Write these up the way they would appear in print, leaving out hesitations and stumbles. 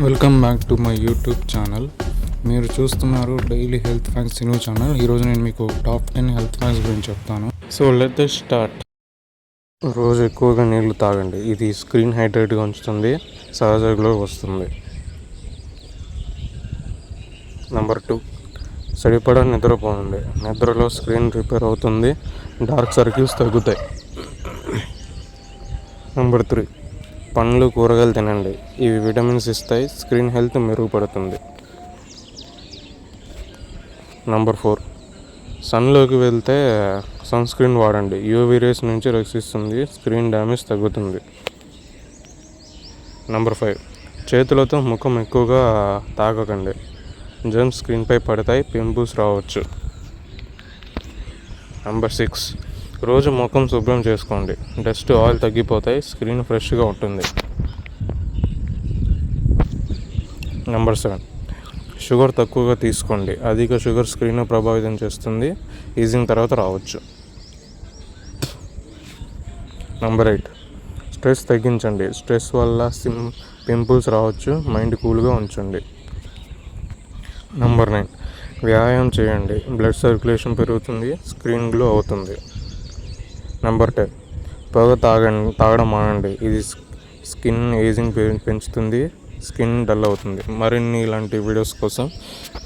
Welcome back to my YouTube channel. మీరు చూస్తున్నారు daily health facts new channel. ఈరోజు నేను మీకు టాప్ 10 హెల్త్ ఫ్యాక్ట్స్ గురించి చెప్తాను. So let us start. రోజు ఎక్కువగా నీళ్లు తాగండి. ఇది స్కిన్ హైడ్రేట్గా ఉంచుతుంది, సహజ గ్లో వస్తుంది. నెంబర్ 2, సరిపడా నిద్రపోండి. నిద్రలో స్క్రీన్ రిపేర్ అవుతుంది, డార్క్ సర్కిల్స్ తగ్గుతాయి. నెంబర్ 3, పండ్లు కూరగాయలు తినండి. ఇవి విటమిన్స్ ఇస్తాయి, స్కిన్ హెల్త్ మెరుగుపడుతుంది. నెంబర్ 4, సన్లోకి వెళ్తే సన్ స్క్రీన్ వాడండి. యూవీ రేస్ నుంచి రక్షిస్తుంది, స్క్రీన్ డ్యామేజ్ తగ్గుతుంది. నెంబర్ 5, చేతులతో ముఖం ఎక్కువగా తాకకండి. జర్మ్స్ స్క్రీన్పై పడతాయి, పింపుల్స్ రావచ్చు. నెంబర్ 6, రోజు ముఖం శుభ్రం చేసుకోండి. డస్ట్ ఆయిల్ తగ్గిపోతాయి, స్క్రీన్ ఫ్రెష్గా ఉంటుంది. నెంబర్ 7, షుగర్ తక్కువగా తీసుకోండి. అధిక షుగర్ స్క్రీన్ ప్రభావితం చేస్తుంది, ఈజింగ్ తర్వాత రావచ్చు. నెంబర్ 8, స్ట్రెస్ తగ్గించండి. స్ట్రెస్ వల్ల పింపుల్స్ రావచ్చు, మైండ్ కూల్గా ఉంచండి. నెంబర్ 9, వ్యాయామం చేయండి. బ్లడ్ సర్క్యులేషన్ పెరుగుతుంది, స్క్రీన్ గ్లో అవుతుంది. నెంబర్ 10, పొగ తాగడం మానండి. ఇది స్కిన్ ఏజింగ్ పెంచుతుంది, స్కిన్ డల్ అవుతుంది. మరిన్ని ఇలాంటి వీడియోస్ కోసం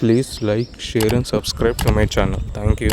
please like, share and subscribe to my channel. Thank you.